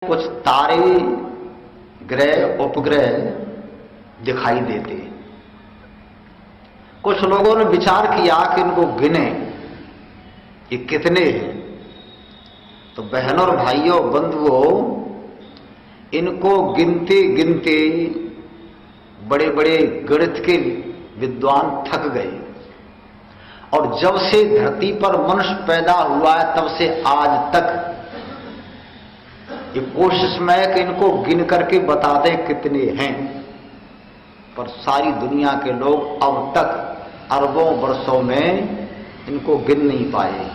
कुछ तारे, ग्रह, उपग्रह दिखाई देते। कुछ लोगों ने विचार किया कि इनको गिने, ये कितने हैं। तो बहनों और भाइयों, बंधुओं, इनको गिनते गिनते बड़े बड़े गणित के विद्वान थक गए। और जब से धरती पर मनुष्य पैदा हुआ है तब से आज तक ये कोशिश में है कि इनको गिन करके बता दें कितने हैं, पर सारी दुनिया के लोग अब तक अरबों वर्षों में इनको गिन नहीं पाए।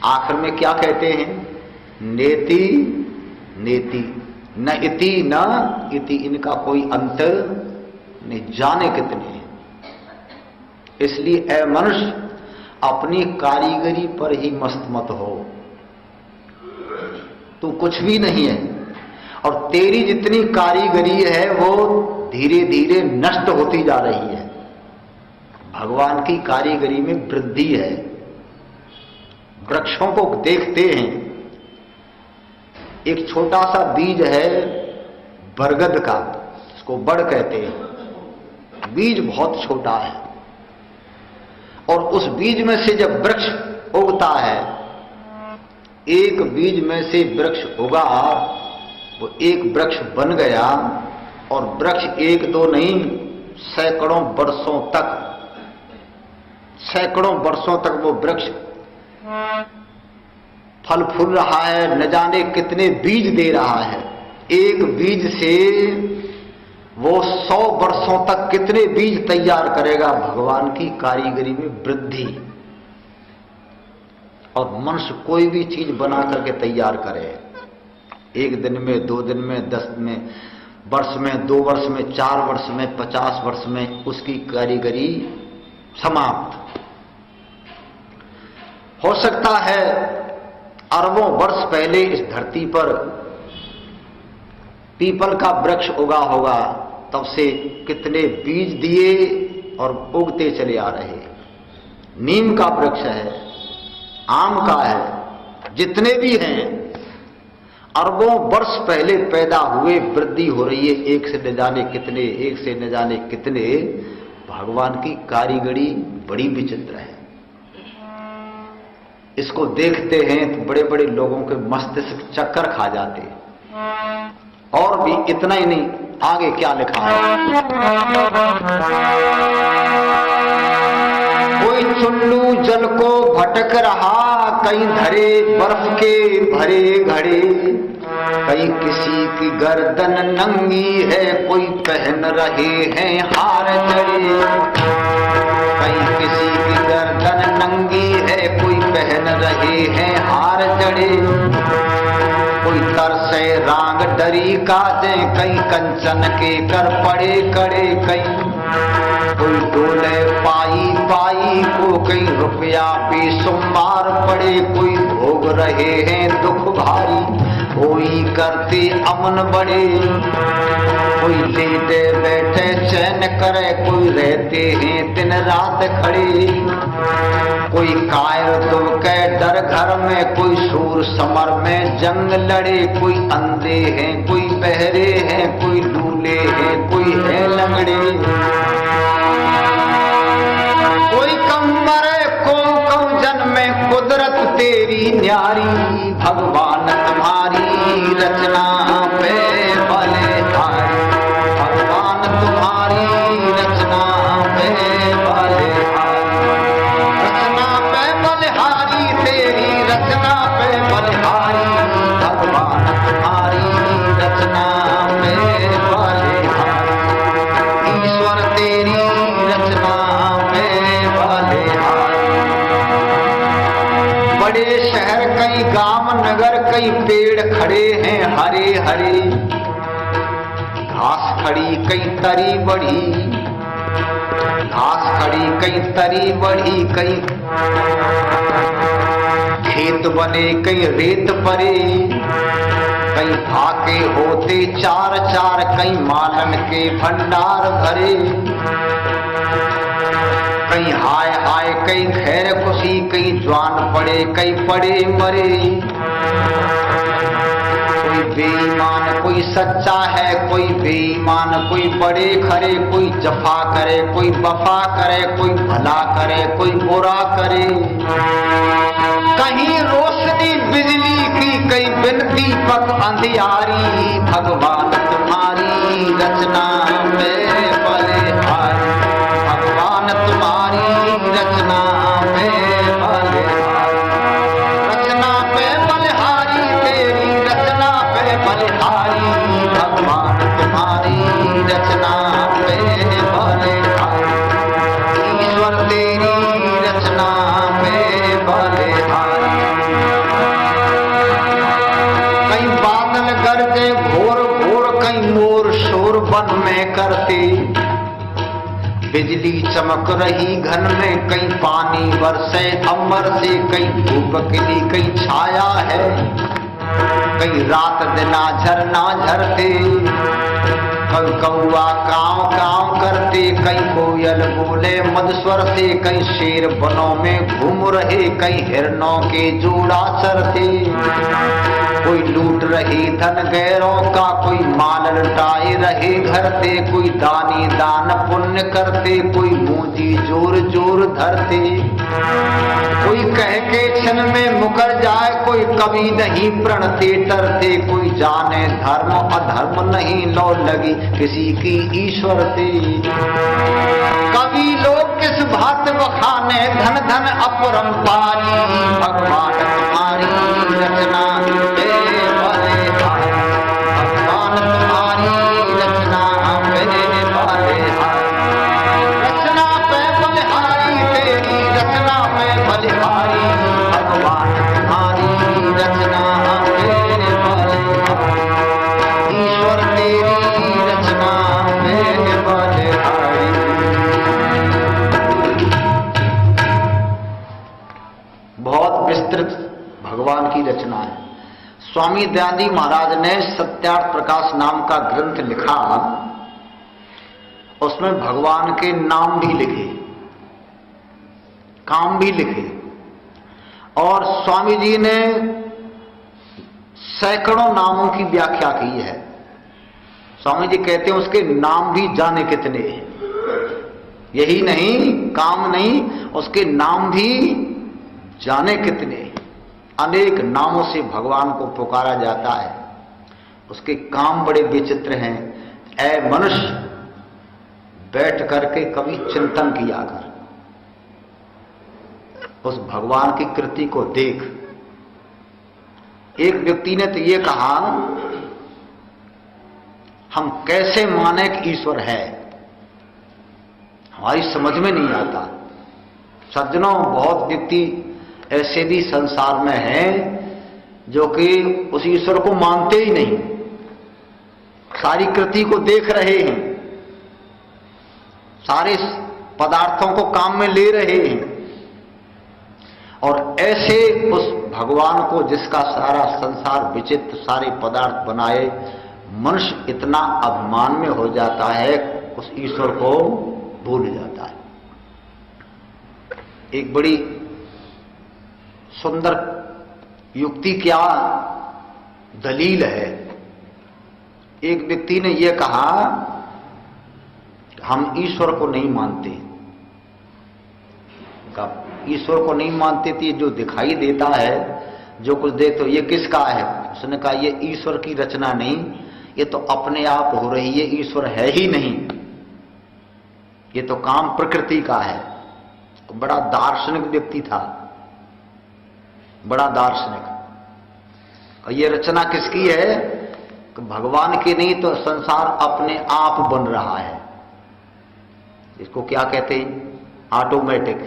आखिर में क्या कहते हैं? नेति नेति, न इति न इति, इनका कोई अंत नहीं, जाने कितने हैं। इसलिए ऐ मनुष्य, अपनी कारीगरी पर ही मस्त मत हो। तू कुछ भी नहीं है, और तेरी जितनी कारीगरी है वो धीरे धीरे नष्ट होती जा रही है। भगवान की कारीगरी में वृद्धि है। वृक्षों को देखते हैं, एक छोटा सा बीज है बरगद का, इसको बड़ कहते हैं। बीज बहुत छोटा है, और उस बीज में से जब वृक्ष उगता है, एक बीज में से वृक्ष उगा, वो एक वृक्ष बन गया। और वृक्ष एक दो नहीं, सैकड़ों वर्षों तक वो वृक्ष फल फूल रहा है, न जाने कितने बीज दे रहा है। एक बीज से वो 100 वर्षों तक कितने बीज तैयार करेगा। भगवान की कारीगरी में वृद्धि। और मनुष्य कोई भी चीज बना करके तैयार करे, 1 दिन में, 2 दिन में, 10 में, वर्ष में, 2 वर्ष में, 4 वर्ष में, 50 वर्ष में उसकी कारीगरी समाप्त। हो सकता है अरबों वर्ष पहले इस धरती पर पीपल का वृक्ष उगा होगा, तब से कितने बीज दिए और उगते चले आ रहे। नीम का वृक्ष है, आम का है, जितने भी हैं अरबों वर्ष पहले पैदा हुए, वृद्धि हो रही है। एक से न जाने कितने, एक से न जाने कितने। भगवान की कारीगरी बड़ी विचित्र है। इसको देखते हैं तो बड़े बड़े लोगों के मस्तिष्क चक्कर खा जाते हैं। और भी इतना ही नहीं, आगे क्या लिखा है? कोई चुल्लू जल को भटक रहा, कहीं धरे बर्फ के भरे घड़े। कहीं किसी की गर्दन नंगी है, कोई पहन रहे हैं हार जड़े। कहीं किसी की गर्दन नंगी है, कोई पहन रहे हैं हार जड़े। कोई तरसे रांग डरी काजे, कहीं कंचन के कर पड़े कड़े। कहीं कोई डोले पाई पाई को, कहीं रुपया बेशुमार पड़े। कोई भोग रहे हैं दुख भारी, कोई करते अमन बड़े। कोई लेटे बैठे चैन करे, कोई रहते हैं दिन रात खड़े। कोई कायर तुम के डर घर में, कोई सूर समर में जंग लड़े। कोई अंधे हैं, कोई बहरे हैं, कोई लूले हैं, कोई है लंगड़े। कोई कम मरे को कम जन्मे, कुदरत तेरी न्यारी। भगवान तुम्हारी रचना पे बलिहारी। भगवान तुम्हारी रचना पे बलिहारी। रचना पे बलिहारी, तेरी रचना पे बलिहारी। भगवान तुम्हारी रचना पे बलिहारी। ईश्वर तेरी रचना पे बलिहारी। बड़े शहर, कई गांव नगर, कई पेड़ खड़े हैं हरे हरे। घास खड़ी कई तरी बढ़ी, घास खड़ी कई तरी बढ़ी। कई खेत बने, कई रेत परे। कई भाके होते 4-4, कई मालन के भंडार भरे। कई हाय हाय, कई खैर खुशी, कई जवान पड़े, कई पड़े मरे। कोई सच्चा है कोई बेईमान, कोई बड़े खरे कोई जफा करे, कोई वफा करे कोई भला करे कोई बुरा करे। कहीं रोशनी बिजली की कहीं बिन दीपक अंधियारी, भगवान तुम्हारी रचना में बलिहारी, भगवान तुम्हारी रचना में बलिहारी, रचना पे बलिहारी तेरी रचना पे बलिहारी, भगवान तुम्हारी रचना पे बलिहारी, ईश्वर तेरी रचना पे बलिहारी। कहीं बादल गरजे घोर घोर, कहीं मोर शोर वन में करते, बिजली चमक रही घन में, कहीं पानी बरसे अमर से, कहीं धूप खिली कहीं छाया है, कहीं रात दिना झरना झरते, कभी कौआ कांव कांव करते, कहीं कोयल बोले मधुस्वर से, कहीं शेर बनों में घूम रहे, कहीं हिरणों के जोड़ा चरते, कोई लूट रही धन गैरों का, कोई माल लुटाए रहे घर से, कोई दानी दान पुण्य करते, कोई मूंजी जोर जोर धरते, कोई कह के क्षण में मुकर जाए, कोई कभी नहीं प्रणते डरते, कोई जाने धर्म अधर्म नहीं लौ लगी किसी की ईश्वर से। कभी लोग किस भात बखाने धन धन अपरंपारी, भगवान तुम्हारी रचना पे बलिहारी, भगवान तुम्हारी रचना पे बलिहारी, रचना पे बलिहारी तेरी रचना पे बलिहारी, भगवान तुम्हारी रचना पे बलिहारी, ईश्वर तेरी रचना पे बलिहारी। बहुत विस्तृत भगवान की रचना है। स्वामी दयानंद महाराज ने सत्यार्थ प्रकाश नाम का ग्रंथ लिखा, उसमें भगवान के नाम भी लिखे, काम भी लिखे, और स्वामी जी ने सैकड़ों नामों की व्याख्या की है। स्वामी जी कहते हैं उसके नाम भी जाने कितने हैं, यही नहीं काम नहीं, उसके नाम भी जाने कितने, अनेक नामों से भगवान को पुकारा जाता है। उसके काम बड़े विचित्र हैं। ऐ मनुष्य, बैठ करके कभी चिंतन किया कर, उस भगवान की कृति को देख। एक व्यक्ति ने तो ये कहा, हम कैसे माने कि ईश्वर है, हमारी समझ में नहीं आता। सज्जनों, बहुत व्यक्ति ऐसे भी संसार में हैं जो कि उस ईश्वर को मानते ही नहीं, सारी कृति को देख रहे हैं, सारे पदार्थों को काम में ले रहे हैं, और ऐसे उस भगवान को जिसका सारा संसार विचित्र सारे पदार्थ बनाए, मनुष्य इतना अभिमान में हो जाता है, उस ईश्वर को भूल जाता है। एक बड़ी सुंदर युक्ति क्या दलील है। एक व्यक्ति ने यह कहा, हम ईश्वर को नहीं मानते। ईश्वर को नहीं मानते तो ये जो दिखाई देता है, जो कुछ देखते हो, ये किसका है? उसने कहा, ये ईश्वर की रचना नहीं, ये तो अपने आप हो रही है, ईश्वर है ही नहीं, ये तो काम प्रकृति का है। बड़ा दार्शनिक व्यक्ति था, बड़ा दार्शनिक। और ये रचना किसकी है? भगवान की नहीं, तो संसार अपने आप बन रहा है। इसको क्या कहते हैं? ऑटोमेटिक।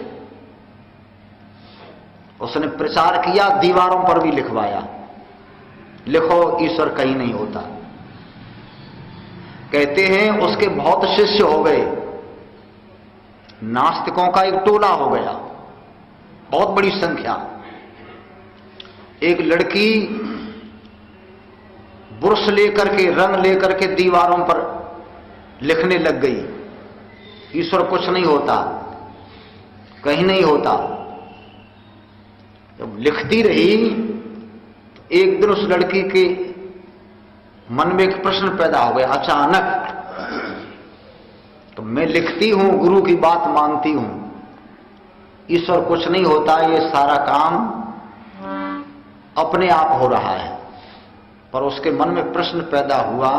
उसने प्रचार किया, दीवारों पर भी लिखवाया, लिखो ईश्वर कहीं नहीं होता। कहते हैं उसके बहुत शिष्य हो गए, नास्तिकों का एक टोला हो गया, बहुत बड़ी संख्या। एक लड़की ब्रश लेकर के, रंग लेकर के दीवारों पर लिखने लग गई, ईश्वर कुछ नहीं होता, कहीं नहीं होता। जब लिखती रही, एक दिन उस लड़की के मन में एक प्रश्न पैदा हो गया अचानक। तो मैं लिखती हूं, गुरु की बात मानती हूं, ईश्वर कुछ नहीं होता, ये सारा काम अपने आप हो रहा है। पर उसके मन में प्रश्न पैदा हुआ,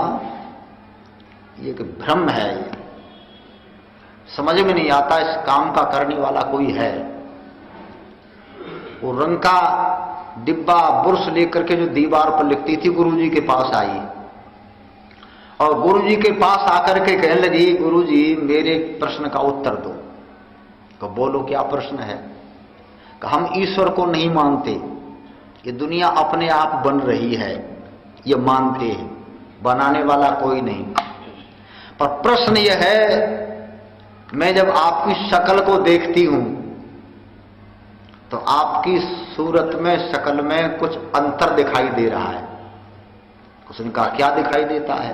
ये कि भ्रम है, ये समझ में नहीं आता इस काम का करने वाला कोई है। वो रंग का डिब्बा बुरश लेकर के जो दीवार पर लिखती थी, गुरुजी के पास आई और गुरुजी के पास आकर के कहने लगी, गुरुजी मेरे प्रश्न का उत्तर दो। तो बोलो क्या प्रश्न है? कि हम ईश्वर को नहीं मानते, ये दुनिया अपने आप बन रही है, ये मानते हैं, बनाने वाला कोई नहीं। पर प्रश्न यह है, मैं जब आपकी शक्ल को देखती हूं तो आपकी सूरत में, शक्ल में कुछ अंतर दिखाई दे रहा है। उसने कहा क्या दिखाई देता है?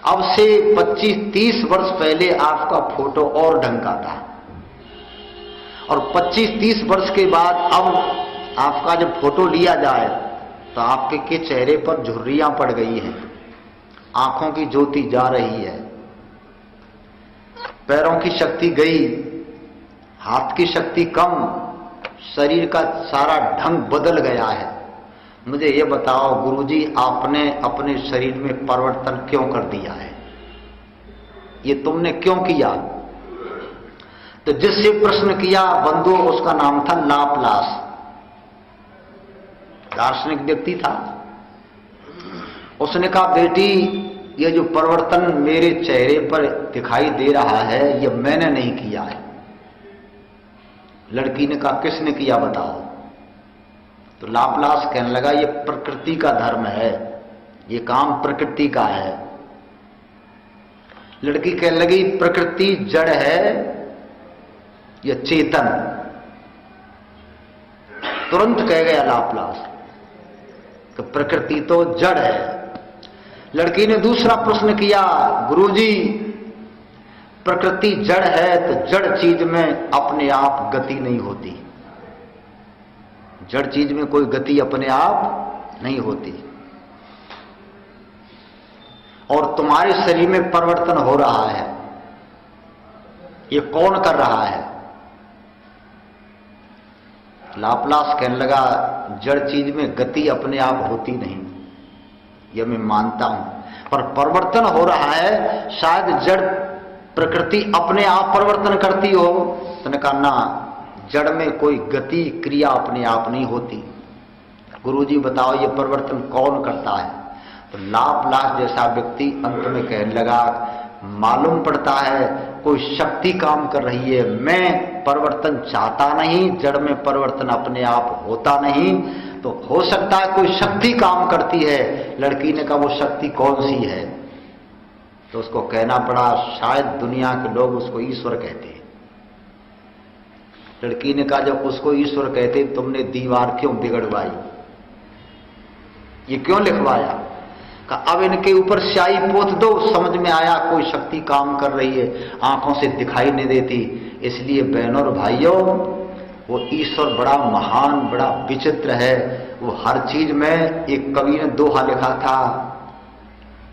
अब से 25-30 वर्ष पहले आपका फोटो और ढंग का था और 25-30 वर्ष के बाद अब आपका जब फोटो लिया जाए तो आपके के चेहरे पर झुर्रियां पड़ गई हैं, आंखों की ज्योति जा रही है, पैरों की शक्ति गई, हाथ की शक्ति कम, शरीर का सारा ढंग बदल गया है। मुझे ये बताओ गुरुजी, आपने अपने शरीर में परिवर्तन क्यों कर दिया है? ये तुमने क्यों किया? तो जिससे प्रश्न किया बंधु, उसका नाम था लाप्लास, दार्शनिक व्यक्ति था। उसने कहा बेटी, ये जो परिवर्तन मेरे चेहरे पर दिखाई दे रहा है, ये मैंने नहीं किया है। लड़की ने कहा किसने किया बताओ? तो लाप्लास कहने लगा ये प्रकृति का धर्म है, ये काम प्रकृति का है। लड़की कहने लगी प्रकृति जड़ है या चेतन? तुरंत कह गया लाप्लास कि प्रकृति तो जड़ है। लड़की ने दूसरा प्रश्न किया, गुरुजी प्रकृति जड़ है तो जड़ चीज में अपने आप गति नहीं होती, जड़ चीज में कोई गति अपने आप नहीं होती, और तुम्हारे शरीर में परिवर्तन हो रहा है, ये कौन कर रहा है? लाप्लास कहने लगा जड़ चीज में गति अपने आप होती नहीं, यह मैं मानता हूं, पर परिवर्तन हो रहा है, शायद जड़ प्रकृति अपने आप परिवर्तन करती हो। तो कहा ना, जड़ में कोई गति क्रिया अपने आप नहीं होती। गुरुजी बताओ ये परिवर्तन कौन करता है? तो लाप्लास जैसा व्यक्ति अंत में कहने लगा, मालूम पड़ता है कोई शक्ति काम कर रही है, मैं परिवर्तन चाहता नहीं, जड़ में परिवर्तन अपने आप होता नहीं, तो हो सकता है कोई शक्ति काम करती है। लड़की ने कहा वो शक्ति कौन सी है? तो उसको कहना पड़ा शायद दुनिया के लोग उसको ईश्वर कहते हैं। लड़की ने कहा जब उसको ईश्वर कहते तुमने दीवार क्यों बिगड़वाई, ये क्यों लिखवाया? कहा अब इनके ऊपर स्याही पोत दो, समझ में आया कोई शक्ति काम कर रही है, आंखों से दिखाई नहीं देती। इसलिए बहनों और भाइयों, वो ईश्वर बड़ा महान, बड़ा विचित्र है। वो हर चीज में, एक कवि ने दोहा लिखा था,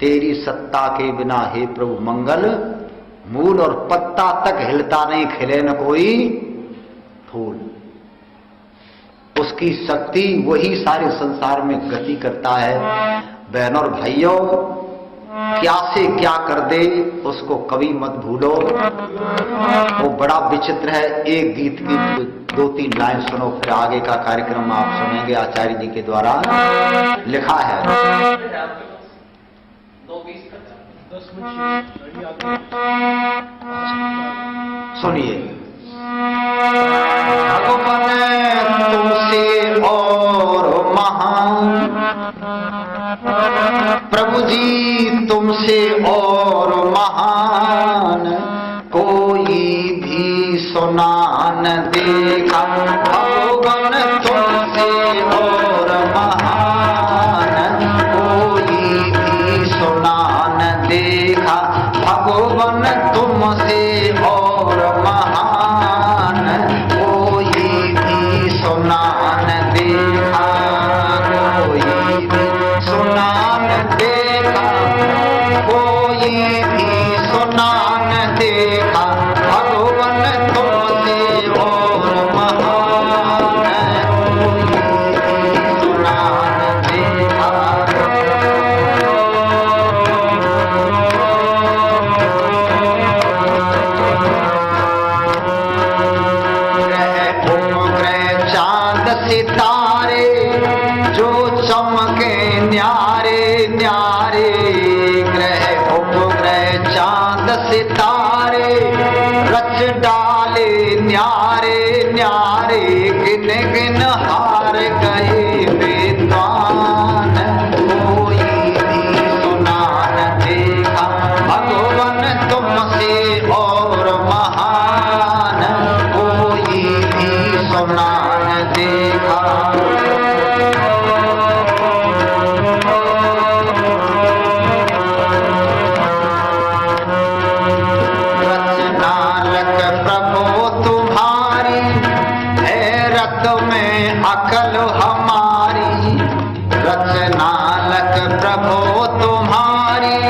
तेरी सत्ता के बिना हे प्रभु मंगल, मूल और पत्ता तक हिलता नहीं, खिले न कोई फूल। उसकी शक्ति वही सारे संसार में गति करता है। बहनों और भाइयों, क्या से क्या कर दे उसको कभी मत भूलो, वो बड़ा विचित्र है। एक गीत की 2-3 लाइन सुनो, फिर आगे का कार्यक्रम आप सुनेंगे। आचार्य जी के द्वारा लिखा है, सुनिए। भगवान तुमसे और महान, प्रभु जी तुमसे और महान, कोई भी सुना न देखा। भगवान तुमसे और महान, कोई भी सुना न देखा। भगवान तुमसे और महान, कोई भी सुना न देखा, कोई भी सुना न देखा। कोई भी सुना न देखा भगवन तुमसे और महान, कोई भी सुना न देखा। सितारे जो चमके न्यारे न्यारे, ग्रह उपग्रह चांद सितारे रच डाले न्यारे न्यारे, गिन गिन हार गए विद्वान, कोई भी सुना न देखा भगवन तुमसे और महान, कोई भी सुना देखा। रचनालक प्रभु तुम्हारी हैरत में अकल हमारी, रचनालक प्रभु तुम्हारी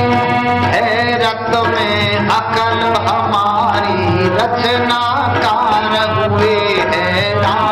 हैरत में अकल हमारी, रचनाकार हुए हैरान,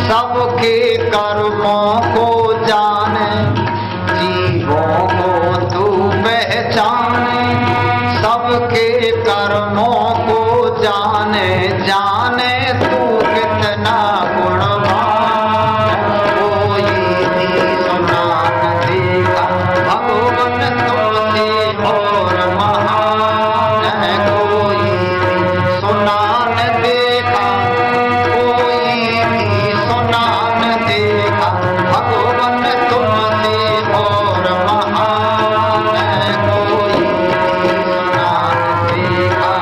सबके कर्मों को जाने, जीवों को तू पहचाने, सबके कर्मों को जाने, जाने तू कितना गुणवान, कोई भी सुना न देखा भगवन तुमसे और महान, कोई भी सुना न देखा, भगवन तुमसे और महान, कोई सुना देखा।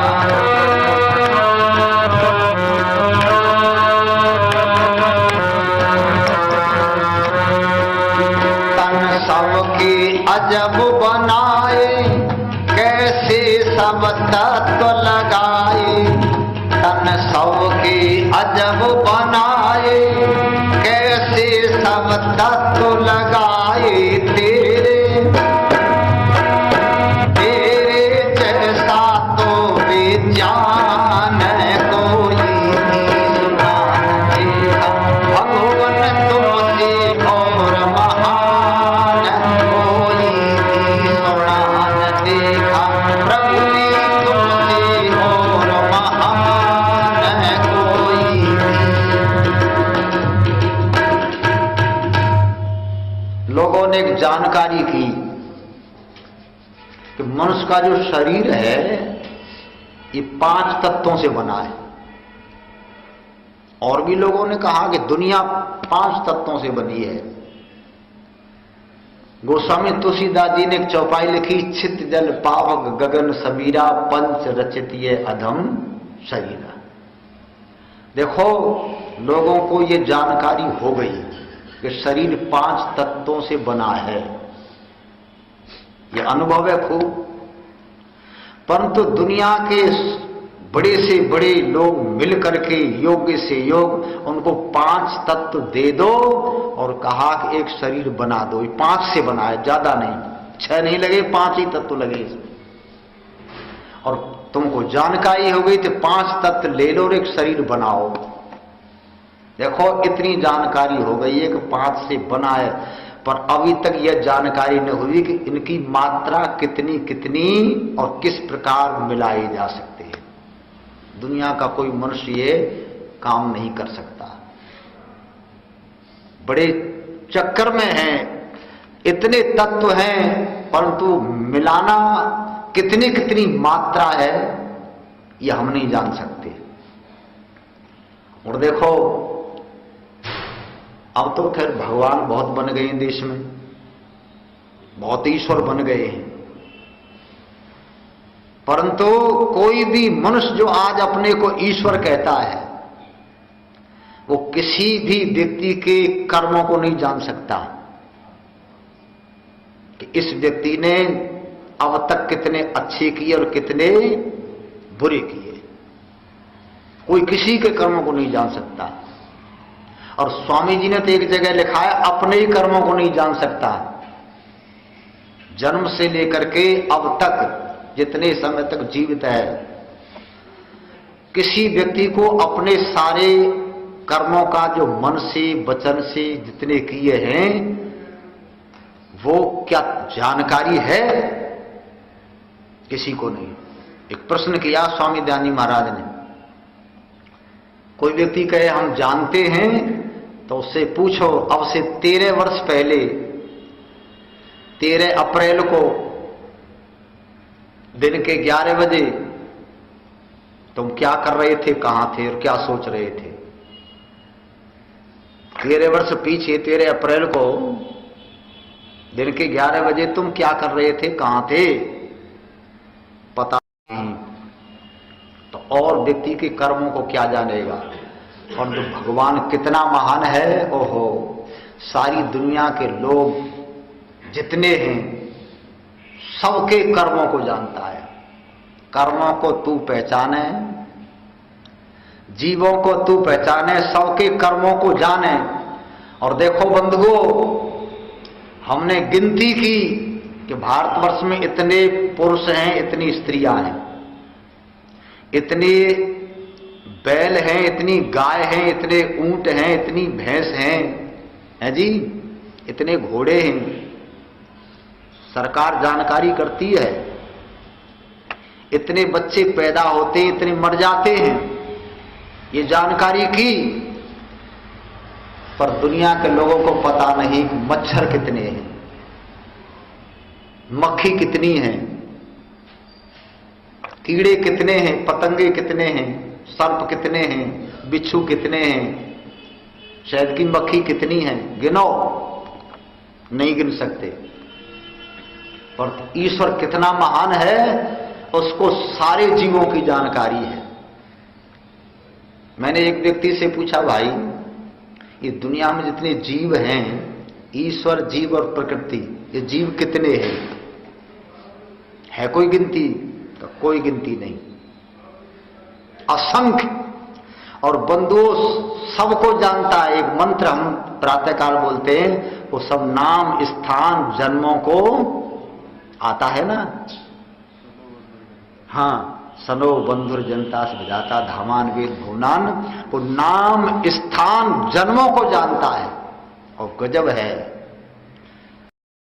तन सबके अजब बनाए, कैसे सब तत्व लगाए, तन सबके अजब बनाए, कैसे सब तत्व लगाए, तेरे तेरे जैसा तो विज्ञान, कोई भी सुना न देखा भगवन तुमसे और महान, कोई भी सुना न देखा प्रभु ने तुमसे और महान, कोई लोगों ने एक जानकारी की कि मनुष्य का जो शरीर है ये 5 तत्वों से बना है, और भी लोगों ने कहा कि दुनिया 5 तत्वों से बनी है। गोस्वामी तुलसीदास जी ने एक चौपाई लिखी, छित जल पावक गगन सबीरा, पंच रचितिय अधम शरीरा। देखो लोगों को ये जानकारी हो गई कि शरीर 5 तत्वों से बना है, ये अनुभव है खूब, परंतु दुनिया के बड़े से बड़े लोग मिलकर के योग्य से योग उनको 5 तत्व दे दो और कहा कि एक शरीर बना दो। 5 से बना है, ज्यादा नहीं, 6 नहीं लगे, 5 ही तत्व लगे। और तुमको जानकारी हो गई तो 5 तत्व ले लो और एक शरीर बनाओ। देखो इतनी जानकारी हो गई है कि 5 से बना है, पर अभी तक यह जानकारी न हुई कि इनकी मात्रा कितनी कितनी और किस प्रकार मिलाई जा सकती है। दुनिया का कोई मनुष्य ये काम नहीं कर सकता, बड़े चक्कर में हैं, इतने तत्व हैं, परंतु मिलाना कितनी कितनी मात्रा है यह हम नहीं जान सकते। और देखो अब तो खैर भगवान बहुत बन गए हैं देश में, बहुत ईश्वर बन गए हैं, परंतु कोई भी मनुष्य जो आज अपने को ईश्वर कहता है वो किसी भी व्यक्ति के कर्मों को नहीं जान सकता कि इस व्यक्ति ने अब तक कितने अच्छे किए और कितने बुरे किए। कोई किसी के कर्मों को नहीं जान सकता। और स्वामी जी ने तो एक जगह लिखा है अपने ही कर्मों को नहीं जान सकता। जन्म से लेकर के अब तक जितने समय तक जीवित है किसी व्यक्ति को अपने सारे कर्मों का जो मन से वचन से जितने किए हैं वो क्या जानकारी है, किसी को नहीं। एक प्रश्न किया स्वामी दयानंद जी महाराज ने, कोई व्यक्ति कहे हम जानते हैं तो उससे पूछो अब से 13 वर्ष पहले 13 अप्रैल को दिन के 11 बजे तुम क्या कर रहे थे, कहां थे और क्या सोच रहे थे। 13 वर्ष पीछे 13 अप्रैल को दिन के 11 बजे तुम क्या कर रहे थे, कहां थे, पता नहीं। तो और व्यक्ति के कर्मों को क्या जानेगा। और जो भगवान कितना महान है, ओहो, सारी दुनिया के लोग जितने हैं सबके कर्मों को जानता है। कर्मों को तू पहचाने, जीवों को तू पहचाने, सबके कर्मों को जाने। और देखो बंधुओं, हमने गिनती की कि भारतवर्ष में इतने पुरुष हैं, इतनी स्त्रियां हैं, इतने बैल हैं, इतनी गाय हैं, इतने ऊंट हैं, इतनी भैंस हैं जी, इतने घोड़े हैं। सरकार जानकारी करती है, इतने बच्चे पैदा होते हैं, इतने मर जाते हैं, ये जानकारी की। पर दुनिया के लोगों को पता नहीं कि मच्छर कितने हैं, मक्खी कितनी हैं, कीड़े कितने हैं, पतंगे कितने हैं, सर्प कितने हैं, बिच्छू कितने हैं, शहद की मक्खी कितनी है, गिनो, नहीं गिन सकते। पर ईश्वर कितना महान है, उसको सारे जीवों की जानकारी है। मैंने एक व्यक्ति से पूछा, भाई ये दुनिया में जितने जीव हैं, ईश्वर, जीव और प्रकृति, ये जीव कितने हैं, है कोई गिनती? तो कोई गिनती नहीं, असंख्य। और बंधुओं सबको जानता है। एक मंत्र हम प्रातःकाल बोलते हैं, वो सब नाम स्थान जन्मों को आता है ना। हाँ, सनो बंधुर जनता से बजाता धामान वेद भुवनान, वो नाम स्थान जन्मों को जानता है। और गजब है,